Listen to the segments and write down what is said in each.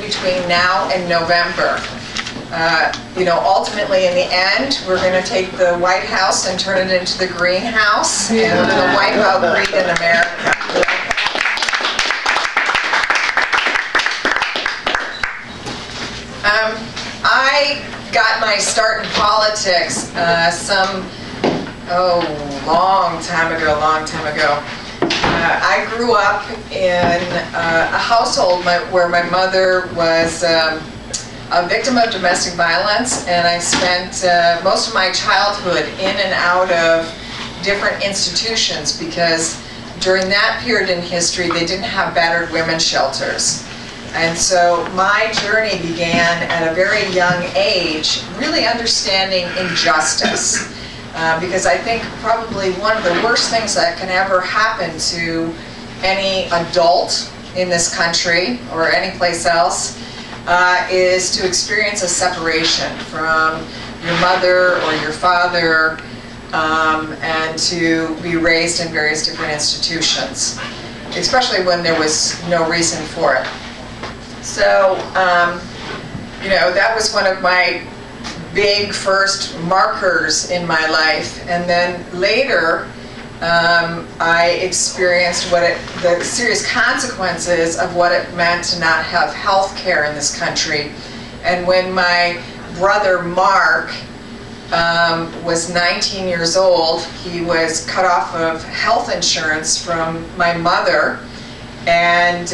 between now and November. Ultimately in the end, we're going to take the White House and turn it into the greenhouse, and we're going to wipe out greed in America. I got my start in politics long time ago. I grew up in a household where my mother was a victim of domestic violence, and I spent most of my childhood in and out of different institutions because during that period in history they didn't have battered women's shelters. And so my journey began at a very young age, really understanding injustice. Because I think probably one of the worst things that can ever happen to any adult in this country or any place else is to experience a separation from your mother or your father and to be raised in various different institutions, especially when there was no reason for it. So, that was one of my big first markers in my life, and then later I experienced the serious consequences of what it meant to not have health care in this country. And when my brother Mark was 19 years old, he was cut off of health insurance from my mother, and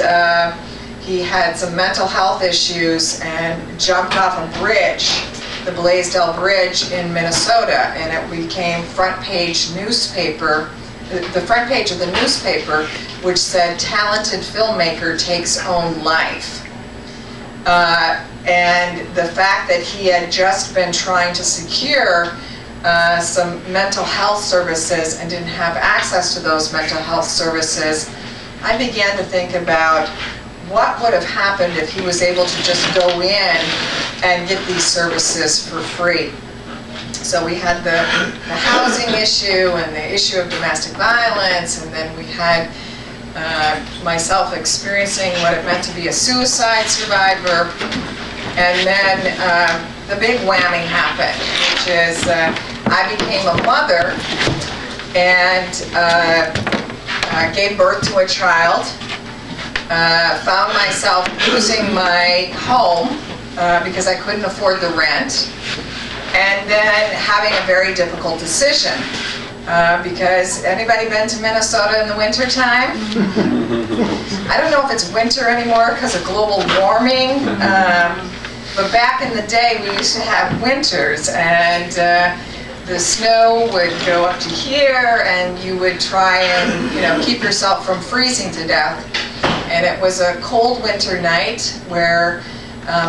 he had some mental health issues and jumped off a bridge, the Blaisdell Bridge in Minnesota, and it became front page newspaper, the front page of the newspaper, which said, "Talented filmmaker takes own life." And the fact that he had just been trying to secure some mental health services and didn't have access to those mental health services, I began to think about what would have happened if he was able to just go in and get these services for free. So we had the housing issue and the issue of domestic violence, and then we had myself experiencing what it meant to be a suicide survivor. And then the big whammy happened, which is I became a mother and gave birth to a child. Found myself losing my home because I couldn't afford the rent, and then having a very difficult decision because anybody been to Minnesota in the winter time? I don't know if it's winter anymore because of global warming, but back in the day we used to have winters, and the snow would go up to here and you would try and keep yourself from freezing to death. And it was a cold winter night where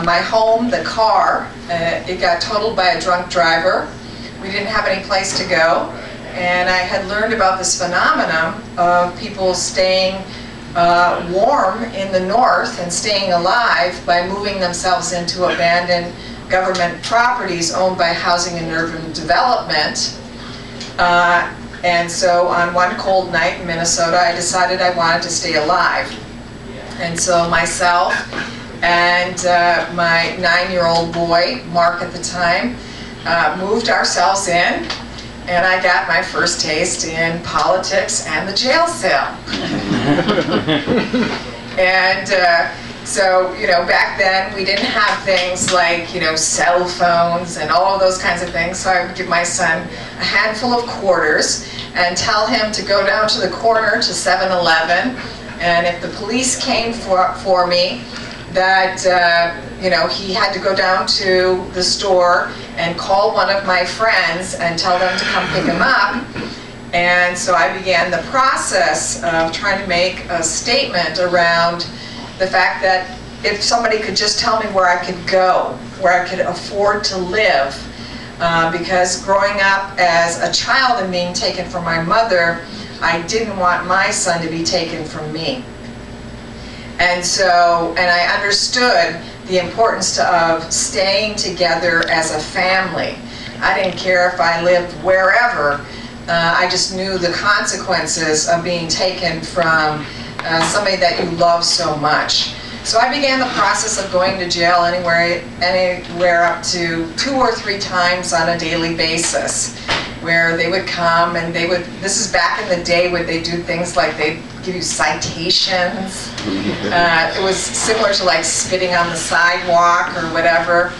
my home, the car, it got totaled by a drunk driver. We didn't have any place to go. And I had learned about this phenomenon of people staying warm in the north and staying alive by moving themselves into abandoned government properties owned by Housing and Urban Development. And so on one cold night in Minnesota, I decided I wanted to stay alive. And so myself and my 9-year-old boy, Mark at the time, moved ourselves in, and I got my first taste in politics and the jail cell. And so, back then we didn't have things like, cell phones and all of those kinds of things, so I would give my son a handful of quarters and tell him to go down to the corner to 7-Eleven. And if the police came for me, that he had to go down to the store and call one of my friends and tell them to come pick him up. And so I began the process of trying to make a statement around the fact that if somebody could just tell me where I could go, where I could afford to live, because growing up as a child and being taken from my mother, I didn't want my son to be taken from me. And I understood the importance of staying together as a family. I didn't care if I lived wherever. I just knew the consequences of being taken from somebody that you love so much. So I began the process of going to jail anywhere up to 2 or 3 times on a daily basis, where they would come and this is back in the day where they do things like they'd give you citations. It was similar to like spitting on the sidewalk or whatever.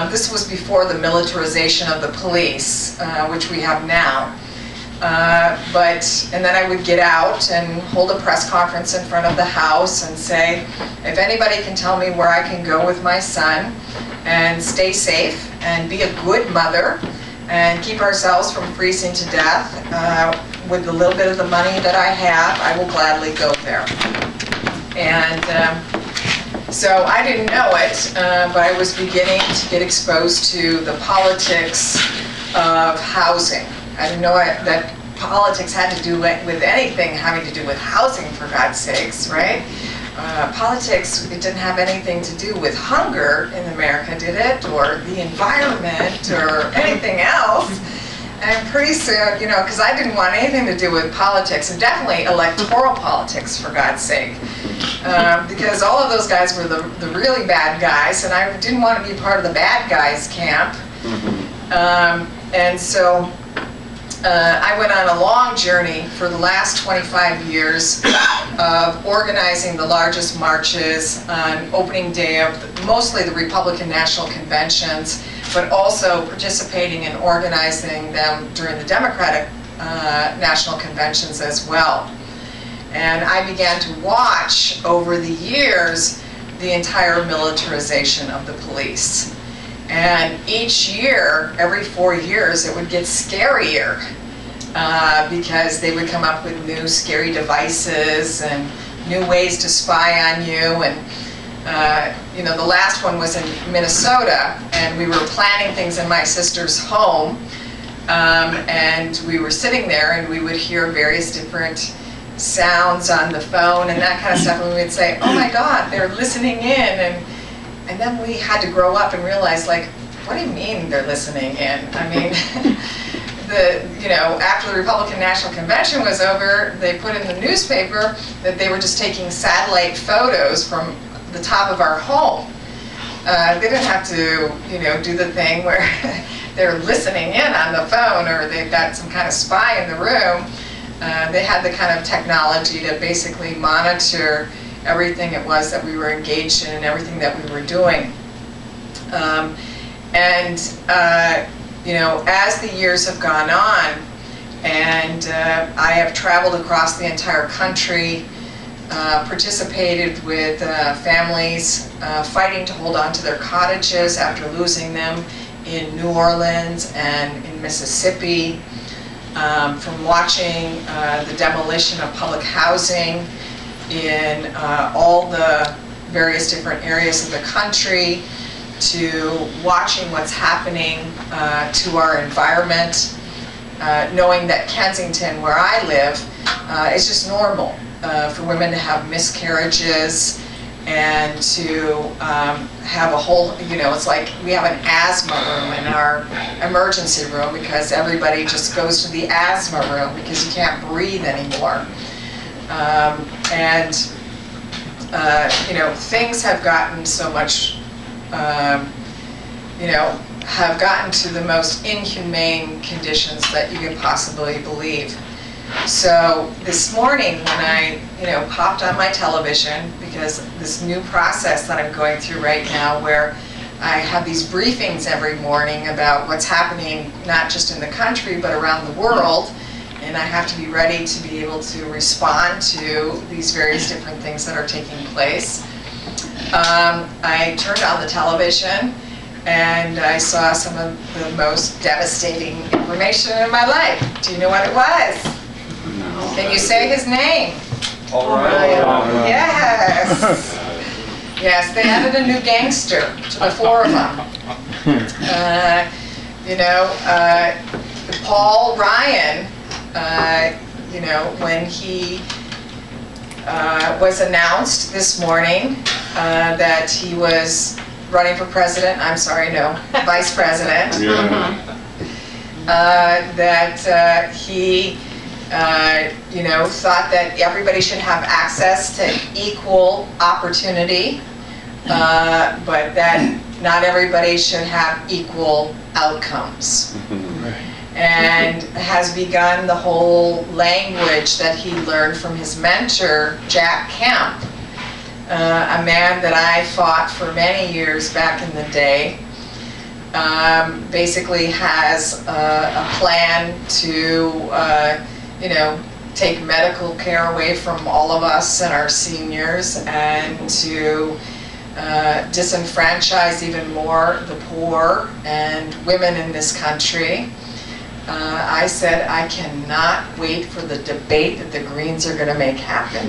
This was before the militarization of the police, which we have now. And then I would get out and hold a press conference in front of the house and say, if anybody can tell me where I can go with my son and stay safe and be a good mother and keep ourselves from freezing to death with the little bit of the money that I have, I will gladly go there. And so I didn't know it, but I was beginning to get exposed to the politics of housing. I didn't know that politics had to do with anything having to do with housing, for God's sakes, right? Politics, it didn't have anything to do with hunger in America, did it? Or the environment, or anything else. And pretty soon, because I didn't want anything to do with politics, and definitely electoral politics, for God's sake. Because all of those guys were the really bad guys, and I didn't want to be part of the bad guys camp. And so I went on a long journey for the last 25 years of organizing the largest marches on opening day of mostly the Republican National Conventions, but also participating in organizing them during the Democratic National Conventions as well. And I began to watch over the years the entire militarization of the police. And each year, every 4 years, it would get scarier because they would come up with new scary devices and new ways to spy on you. And the last one was in Minnesota, and we were planning things in my sister's home, and we were sitting there, and we would hear various different sounds on the phone and that kind of stuff, and we would say, "Oh my God, they're listening in," and then we had to grow up and realize, like, what do you mean they're listening in? I mean, after the Republican National Convention was over, they put in the newspaper that they were just taking satellite photos from the top of our home. They didn't have to, do the thing where they're listening in on the phone or they've got some kind of spy in the room. They had the kind of technology to basically monitor everything it was that we were engaged in and everything that we were doing. As the years have gone on, and I have traveled across the entire country, participated with families fighting to hold on to their cottages after losing them in New Orleans and in Mississippi, from watching the demolition of public housing in all the various different areas of the country, to watching what's happening to our environment, knowing that Kensington, where I live, is just normal for women to have miscarriages and to have a whole, it's like we have an asthma room in our emergency room because everybody just goes to the asthma room because you can't breathe anymore. Things have gotten so much, have gotten to the most inhumane conditions that you can possibly believe. So this morning when I, popped on my television, because this new process that I'm going through right now where I have these briefings every morning about what's happening not just in the country but around the world, and I have to be ready to be able to respond to these various different things that are taking place. I turned on the television and I saw some of the most devastating information in my life. Do you know what it was? No. Can you say his name? O'Reilly. Yes. Yes, they added a new gangster to the 4 of them. Paul Ryan, when he was announced this morning that he was running for president, vice president, that he thought that everybody should have access to equal opportunity, but that not everybody should have equal outcomes. And has begun the whole language that he learned from his mentor, Jack Kemp, a man that I fought for many years back in the day. Basically has a plan to, take medical care away from all of us and our seniors, and to disenfranchise even more the poor and women in this country. I said, I cannot wait for the debate that the Greens are going to make happen.